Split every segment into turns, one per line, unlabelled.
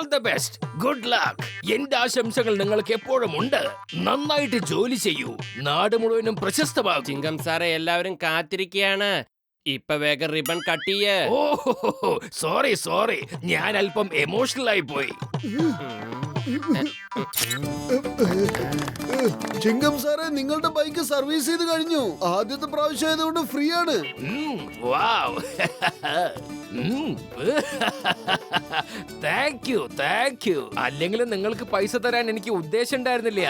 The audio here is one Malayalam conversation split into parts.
All the best, good luck. എന്റെ ആശംസകൾ നിങ്ങൾക്ക് എപ്പോഴും ഉണ്ട്. നന്നായിട്ട് ജോലി ചെയ്യൂ, നാട് മുഴുവനും പ്രശസ്തമാകും.
ചിങ്കം സാറേ, എല്ലാവരും കാത്തിരിക്കുകയാണ്. ഇപ്പൊ വേഗം റിബൺ കട്ട് ചെയ്യേ.
ഓ സോറി, ഞാൻ അല്പം എമോഷണൽ ആയി പോയി.
ചിങ്കം സാറേ, നിങ്ങളുടെ ബൈക്ക് സർവീസ് ചെയ്ത് കഴിഞ്ഞു. ആദ്യത്തെ പ്രാവശ്യം ആയതുകൊണ്ട് ഫ്രീ ആണ്.
വാവ്. Thank you. അല്ലെങ്കിൽ നിങ്ങൾക്ക് പൈസ തരാൻ എനിക്ക് ഉദ്ദേശം ഉണ്ടായിരുന്നില്ല.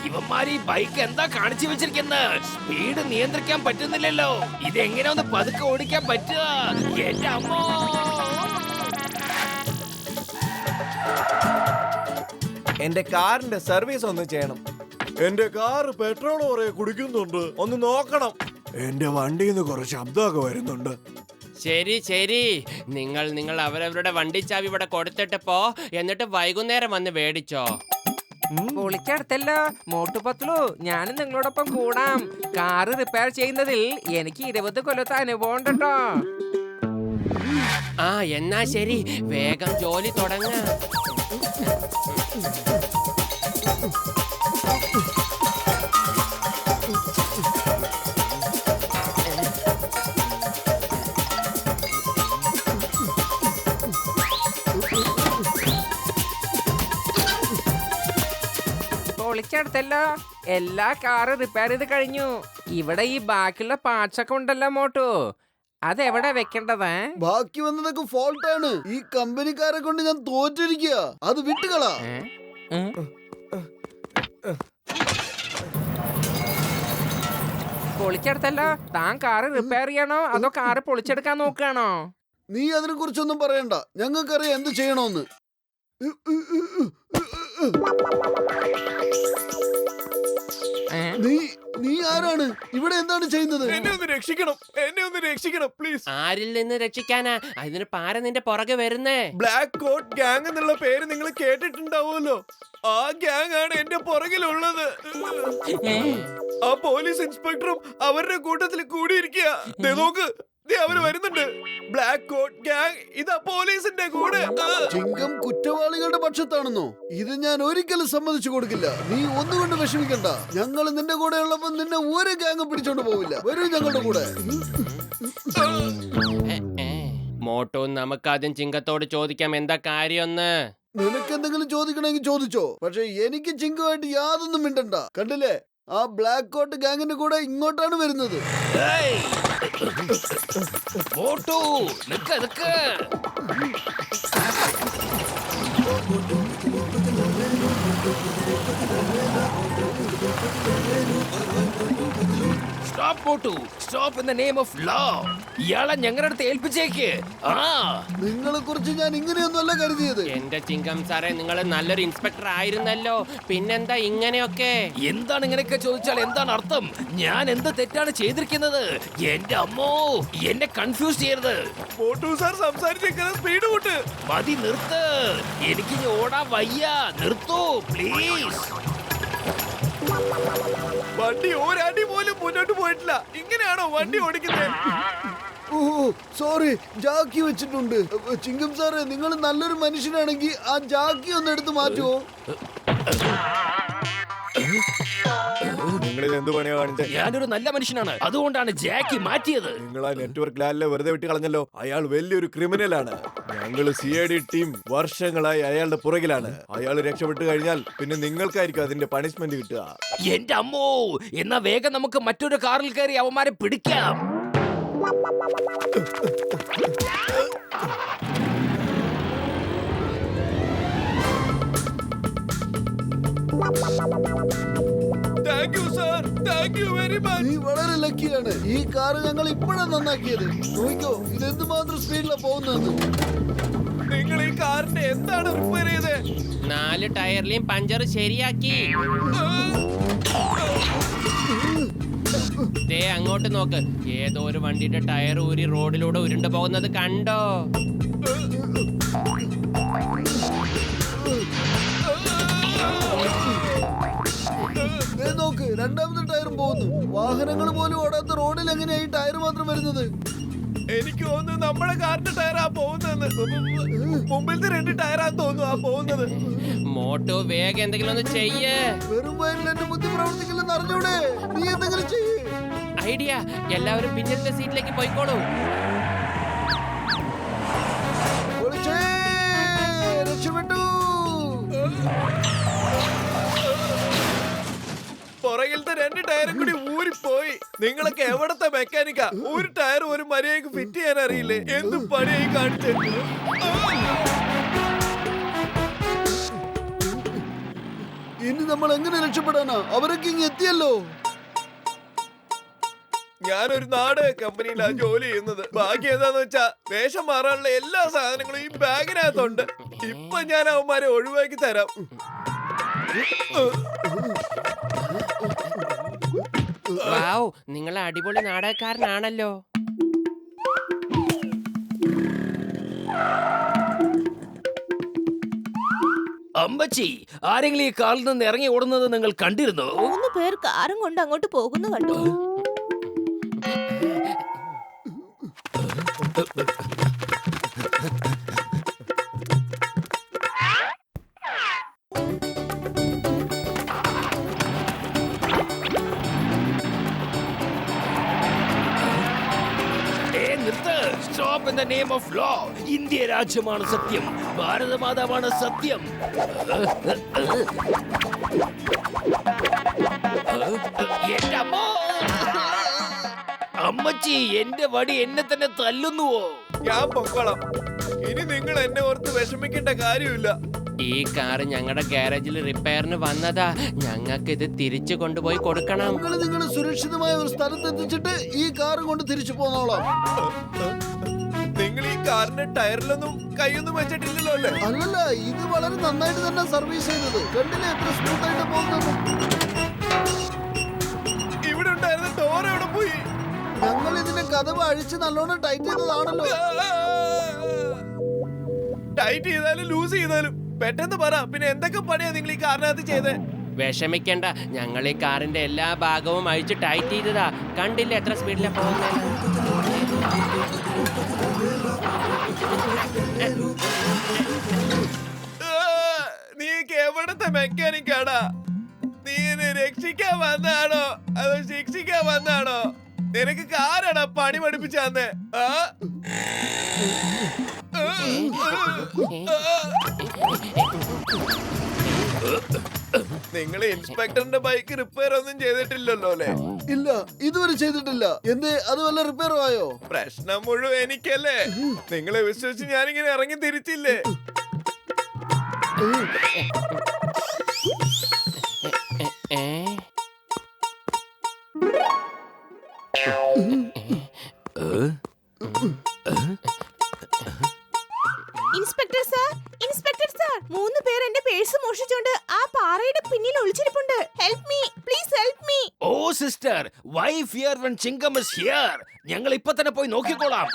ഇവന്മാര് ഈ ബൈക്ക് എന്താ കാണിച്ചു വെച്ചിരിക്കുന്നത്? സ്പീഡ് നിയന്ത്രിക്കാൻ പറ്റുന്നില്ലല്ലോ. ഇതെങ്ങനെ ഒന്ന് പതുക്കെ ഓടിക്കാൻ പറ്റുക? എന്റെ അമ്മോ!
എന്റെ കാറിന്റെ സർവീസ് ഒന്ന് ചെയ്യണം. എന്റെ കാർ പെട്രോൾ കുറെ കുടിക്കുന്നുണ്ട്, ഒന്ന് നോക്കണം. എന്റെ വണ്ടിയിൽ നിന്ന് കുറെ ശബ്ദമൊക്കെ വരുന്നുണ്ട്.
ശരി, നിങ്ങൾ അവരവരുടെ വണ്ടി ചാവി ഇവിടെ കൊടുത്തിട്ട് പോ. എന്നിട്ട് വൈകുന്നേരം വന്ന് മേടിച്ചോ.
പൊളിക്കടുത്തല്ലോ മോട്ടുപത്ലു, ഞാനും നിങ്ങളോടൊപ്പം കൂടാം. കാറ് റിപ്പയർ ചെയ്യുന്നതിൽ എനിക്ക് 20 കൊല്ലത്തെ അനുഭവം ഉണ്ട് കേട്ടോ.
ആ എന്നാ ശരി, വേഗം ജോലി തുടങ്ങ.
പൊളിക്കടുത്തല്ലോ, എല്ലാ കാറും റിപ്പയർ ചെയ്ത് കഴിഞ്ഞു. ഇവിടെ ഈ ബാക്കിയുള്ള പാർട്സ് ഒക്കെ ഉണ്ടല്ലോ മോട്ടു, അതെവിടെ വെക്കേണ്ടത്?
ബാക്കി വന്നതൊക്കെ ഫോൾട്ട് ആണ്. ഈ കമ്പനിക്കാരെ കൊണ്ട് ഞാൻ തോറ്റിരിക്കുക. അത് വിട്ടുകളാ.
പൊളിച്ചെടുത്തല്ലോ, താൻ കാറ് റിപ്പയർ ചെയ്യണോ അതോ കാറ് പൊളിച്ചെടുക്കാൻ നോക്കുകയാണോ?
നീ അതിനെ കുറിച്ചൊന്നും പറയണ്ട, ഞങ്ങൾക്കറിയാം എന്ത് ചെയ്യണോന്ന്. നീ ആരാണ്? ഇവിടെ എന്താണ് ചെയ്യുന്നത്?
എന്നെ ഒന്ന് രക്ഷിക്കണം പ്ലീസ്.
ആരിൽ നിന്ന് രക്ഷിക്കാനാ? അതിന് പാര നിന്റെ പുറകെ വരുന്നേ.
ബ്ലാക്ക് കോട്ട് ഗ്യാങ് എന്നുള്ള പേര് നിങ്ങൾ കേട്ടിട്ടുണ്ടാവുമല്ലോ. ആ ഗ്യാങ് ആണ് എന്റെ പുറകിലുള്ളത്. ആ പോലീസ് ഇൻസ്പെക്ടറും അവരുടെ കൂട്ടത്തിൽ കൂടിയിരിക്കുക. നോക്ക്, അവര് വരുന്നുണ്ട്. ബ്ലാക്ക് കോട്ട് ഗ്യാങ് ഇതാ പോലീസിന്റെ കൂടെ.
ചിങ്കം കുറ്റവാളികളുടെ പക്ഷത്താണെന്നോ? ഇത് ഞാൻ ഒരിക്കലും സമ്മതിച്ചു കൊടുക്കില്ല. നീ ഒന്നുകൊണ്ട് വിഷമിക്കണ്ട. ഞങ്ങൾ നിന്റെ കൂടെ ഉള്ളപ്പോ നിന്നെ ഒരു ഗ്യാങ് പിടിച്ചോണ്ട് പോവില്ല. വരൂ ഞങ്ങളുടെ കൂടെ.
മോട്ടോ, നമുക്കാദ്യം ചിങ്കത്തോട് ചോദിക്കാം എന്താ കാര്യമെന്ന്.
നിനക്ക് എന്തെങ്കിലും ചോദിക്കണമെങ്കിൽ ചോദിച്ചോ, പക്ഷെ എനിക്ക് ചിങ്കുമായിട്ട് യാതൊന്നും മിണ്ടണ്ട. കണ്ടില്ലേ, ആ ബ്ലാക്ക് കോട്ട് ഗ്യാങ്ങിന്റെ കൂടെ ഇങ്ങോട്ടാണ് വരുന്നത്.
Motu, Nick. Stop Motu, stop in the name of law. ഇയാളെ ഞങ്ങളുടെ അടുത്ത് ഏൽപ്പിച്ചേക്ക്.
നിങ്ങളെ കുറിച്ച് ഞാൻ ഇങ്ങനെയൊന്നുമല്ല കരുതിയത്.
എന്റെ ചിങ്കം സാറേ, നിങ്ങൾ നല്ലൊരു ഇൻസ്പെക്ടർ ആയിരുന്നല്ലോ, പിന്നെന്താ ഇങ്ങനെയൊക്കെ?
എന്താണ് ഇങ്ങനെയൊക്കെ ചോദിച്ചാൽ എന്താണ് അർത്ഥം? ഞാൻ എന്ത് തെറ്റാണ് ചെയ്തിരിക്കുന്നത്? എന്റെ അമ്മോ, എന്നെ കൺഫ്യൂസ് ചെയ്യരുത്.
മോട്ടു സാർ സംസാരിച്ചേക്കുന്ന സ്പീഡ് കൂട്ട്.
മതി, നിർത്ത്. എനിക്ക് ഇനി ഓടാൻ വയ്യ. നിർത്തൂ പ്ലീസ്.
വണ്ടി ഒരടി പോലും മുന്നോട്ട് പോയിട്ടില്ല. ഇങ്ങനെയാണോ വണ്ടി ഓടിക്കുന്നത്?
ഓ സോറി, ജാക്കി വെച്ചിട്ടുണ്ട്. ചിങ്കം സാറേ, നിങ്ങൾ നല്ലൊരു മനുഷ്യനാണെങ്കിൽ ആ ജാക്കി ഒന്ന് എടുത്ത് മാറ്റുമോ?
നിങ്ങളിൽ എന്ത് പണിയാ കാണിച്ചത്?
ഞാനൊരു നല്ല മനുഷ്യനാണ്, അതുകൊണ്ടാണ് ജാക്കി മാറ്റിയത്.
നിങ്ങൾ ആ നെറ്റ്വർക്ക് ലാലിലെ വെറുതെ വിട്ട് കളഞ്ഞല്ലോ. അയാൾ വലിയൊരു ക്രിമിനലാണ്. ഞങ്ങള് CID ടീം വർഷങ്ങളായി അയാളുടെ പുറകിലാണ്. അയാൾ രക്ഷപ്പെട്ടു കഴിഞ്ഞാൽ പിന്നെ നിങ്ങൾക്കായിരിക്കും അതിന്റെ പണിഷ്മെന്റ് കിട്ടുക.
എന്റെ അമ്മോ, എന്നാ വേഗം നമുക്ക് മറ്റൊരു കാറിൽ കയറി അവന്മാരെ പിടിക്കാം.
Thank you sir, thank you very much.
നീ വളരെ ലക്കിയാണ്. ഈ കാറ് ഞങ്ങൾ ഇപ്പോഴാണ് നന്നാക്കിയത്. നോക്കിക്കോ, ഇത് എന്തുമാത്രം സ്പീഡിലാണ് പോകുന്നത്.
നിങ്ങൾ ഈ കാറിന്റെ എന്താണ് റിപ്പയർ ചെയ്തത്?
4 ടയറിലെയും പഞ്ചർ ശരിയാക്കി. ദേ അങ്ങോട്ട് നോക്ക്, ഏതോ ഒരു വണ്ടിയുടെ ടയർ ഊരി റോഡിലൂടെ ഉരുണ്ടു പോകുന്നത് കണ്ടോ?
നോക്ക്, രണ്ടാമത്തെ ടയറും പോകുന്നു. വാഹനങ്ങൾ പോലും ഓടാത്ത റോഡിൽ എങ്ങനെയാ ഈ ടയർ മാത്രം വരുന്നത്?
എനിക്ക് തോന്നുന്നു നമ്മുടെ കാറിന്റെ ടയറാ പോകുന്നത്. മുമ്പിലത്തെ 2 ടയറാന്ന് തോന്നുന്നു ആ പോകുന്നത്.
മോട്ടു വേഗം എന്തെങ്കിലും ഒന്ന് ചെയ്യേ.
വെറും വയലിൽ എന്റെ ബുദ്ധി പ്രവർത്തിക്കില്ലെന്ന് അറിഞ്ഞൂടെ? നീ എന്തെങ്കിലും ചെയ്യേ.
ഐഡിയ, എല്ലാവരും പിന്നിലത്തെ സീറ്റിലേക്ക് പോയിക്കോളൂ.
രക്ഷപ്പെട്ടു.
പുറകിലത്തെ 2 ടയറും കൂടി ഊരിപ്പോയി. നിങ്ങളൊക്കെ എവിടത്തെ മെക്കാനിക്കാ? ഒരു ടയർ ഒരു മര്യാദക്ക് ഫിറ്റ് ചെയ്യാൻ അറിയില്ലേ? എന്ത് പണിയായി കാണിച്ച്.
ഇനി നമ്മൾ എങ്ങനെ രക്ഷപ്പെടാനാ? അവരൊക്കെ ഇങ്ങ് എത്തിയല്ലോ.
ഞാനൊരു നാടക കമ്പനിയിലാ ജോലി ചെയ്യുന്നത്. ബാക്കി ഏതാന്ന് വെച്ചാ വേഷം മാറാനുള്ള എല്ലാ സാധനങ്ങളും ഈ ബാഗിനകത്തുണ്ട്. ഇപ്പൊ ഞാൻ അവന്മാരെ ഒഴിവാക്കി തരാം.
വാവ്, നിങ്ങൾ അടിപൊളി നാടകക്കാരനാണല്ലോ.
അമ്മച്ചി, ആരെങ്കിലും ഈ കാറിൽ നിന്ന് ഇറങ്ങി ഓടുന്നത് നിങ്ങൾ കണ്ടിരുന്നോ?
3 പേർ കാറും കൊണ്ട് അങ്ങോട്ട് പോകുന്നു കണ്ടു.
Stop in the name of law. India രാജ്യമാണ് സത്യം, ഭാരതമാതാവാണ് സത്യം. എന്റെ അമ്മോ! അമ്മച്ചി, എന്റെ വടി എന്നെ തന്നെ തല്ലുന്നുവോ?
ഞാൻ പൊക്കോളാം. ഇനി നിങ്ങൾ എന്നെ ഓർത്ത് വിഷമിക്കേണ്ട കാര്യമില്ല.
ഈ കാറ് ഞങ്ങളുടെ ഗാരേജിൽ റിപ്പയറിന് വന്നതാ. ഞങ്ങൾക്ക് ഇത് തിരിച്ചു കൊണ്ടുപോയി കൊടുക്കണം.
നിങ്ങൾ സുരക്ഷിതമായ ഒരു സ്ഥലത്ത് എത്തിച്ചിട്ട് ഈ കാറും കൊണ്ട് തിരിച്ചു പോന്നോളാം.
നിങ്ങൾ ഈ കാറിന്റെ ടയറിലൊന്നും കൈയൊന്നും വെച്ചിട്ടില്ലല്ലോ അല്ലേ?
അല്ലല്ല, ഇത് വളരെ നന്നായിട്ട് തന്നെ സർവീസ് ചെയ്തത്. കണ്ടില്ലേ എത്ര സ്മൂത്ത് ആയിട്ട് പോകുന്നത്?
ഇവിടെ ഉണ്ടായിരുന്ന ഡോർ എവിടെ പോയി?
ഞങ്ങൾ ഇതിന്റെ കതവ് അഴിച്ച് നല്ലോണം ടൈറ്റ് ചെയ്തതാണല്ലോ.
ടൈറ്റ് ചെയ്താലും ലൂസ് ചെയ്താലും പെട്ടെന്ന് പറ. പിന്നെ എന്തൊക്കെ പണിയാ നിങ്ങൾ ഈ കാറിനകത്ത് ചെയ്തേ?
വിഷമിക്കണ്ട, ഞങ്ങൾ ഈ കാറിന്റെ എല്ലാ ഭാഗവും അഴിച്ച് ടൈറ്റ് ചെയ്തതാ. കണ്ടില്ല എത്ര സ്പീഡിലാ പോകുന്നത്?
നീക്ക് എവിടത്തെ മെക്കാനിക്കാടാ? നീ എന്നെ രക്ഷിക്കാൻ വന്നാണോ അതോ ശിക്ഷിക്കാൻ വന്നാണോ? നിനക്ക് കാരാടാ പണി പഠിപ്പിച്ചാന്ന്? നിങ്ങൾ ഇൻസ്പെക്ടറിന്റെ ബൈക്ക് റിപ്പയർ ഒന്നും ചെയ്തിട്ടില്ലല്ലോ അല്ലേ?
ഇല്ല, ഇതുവരെ ചെയ്തിട്ടില്ല. എന്തേ, അത് വല്ല റിപ്പയർ ആയോ?
പ്രശ്നം മുഴുവൻ എനിക്കല്ലേ. നിങ്ങളെ വിശ്വസിച്ച് ഞാനിങ്ങനെ ഇറങ്ങി തിരിച്ചില്ലേ?
ഇൻസ്പെക്ടർ സാർ, ഇൻസ്പെക്ടർ സാർ, 3 പേർ എന്റെ പേഴ്സ് മോഷ്ടിച്ചോണ്ട് ആ പാറയുടെ പിന്നിൽ ഒളിച്ചിരിപ്പുണ്ട്. Help me, please help me.
Oh sister, why fear when Chingam is here? ഞങ്ങൾ ഇപ്പൊ തന്നെ പോയി നോക്കിക്കോളാം.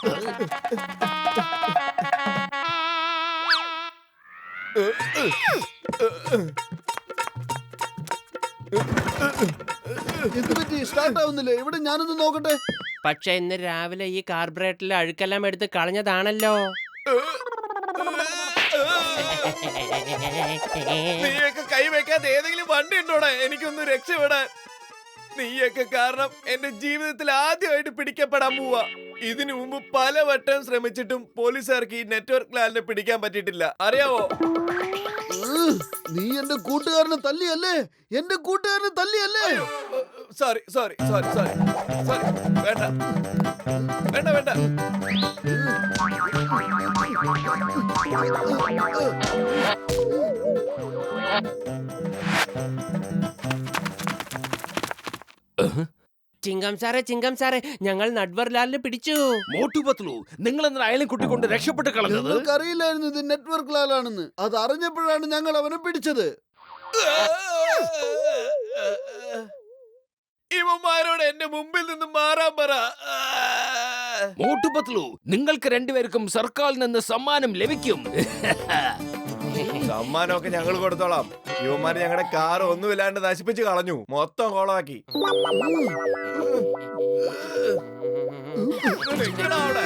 എന്തുപറ്റി? സ്റ്റാർട്ട് ആവുന്നില്ലേ? ഇവിടെ ഞാനൊന്ന് നോക്കട്ടെ.
പക്ഷെ ഇന്ന് രാവിലെ ഈ കാർബറേറ്ററിൽ അഴുക്കെല്ലാം എടുത്ത് കളഞ്ഞതാണല്ലോ.
നീയൊക്കെ കൈ വെക്കാത്ത ഏതെങ്കിലും വണ്ടി ഉണ്ടോടാ എനിക്കൊന്ന് രക്ഷപ്പെടാൻ? നീയൊക്കെ കാരണം എന്റെ ജീവിതത്തിൽ ആദ്യമായിട്ട് പിടിക്കപ്പെടാൻ പോവാ. ഇതിനു മുമ്പ് പലവട്ടം ശ്രമിച്ചിട്ടും പോലീസുകാർക്ക് ഈ നെറ്റ്വർക്ക് ലാലിനെ പിടിക്കാൻ പറ്റിയിട്ടില്ല, അറിയാവോ?
നീ എന്റെ കൂട്ടുകാരനെ തല്ലിയല്ലേ? എന്റെ കൂട്ടുകാരനെ തല്ലിയല്ലേ?
Sorry sorry sorry sorry sorry. വേണ്ട വേണ്ട വേണ്ട.
ചിങ്കം സാറേ, ഞങ്ങൾ നട്വർലാലിനെ പിടിച്ചു.
മോട്ടു പത്ലു, നിങ്ങൾ എന്നാൽ അയലും കുട്ടിക്കൊണ്ട് രക്ഷപ്പെട്ട് കളഞ്ഞത്?
ഞങ്ങൾക്കറിയില്ലായിരുന്നു ഇത് നെറ്റ്വർക്ക് ലാലാണെന്ന്. അത് അറിഞ്ഞപ്പോഴാണ് ഞങ്ങൾ അവനെ പിടിച്ചത്.
ഇവന്മാരോട് എന്റെ മുമ്പിൽ നിന്ന് മാറാൻ പറ.
മോട്ടു പത്ലു, നിങ്ങൾക്ക് രണ്ടുപേർക്കും സർക്കാരിൽ നിന്ന് സമ്മാനം ലഭിക്കും.
സമ്മാനമൊക്കെ ഞങ്ങൾ കൊടുത്തോളാം. ഇവന്മാര് ഞങ്ങളുടെ കാർ ഒന്നുമില്ലാണ്ട് നശിപ്പിച്ച് കളഞ്ഞു, മൊത്തം കോളമാക്കി. നിക്കടാ അവിടെ.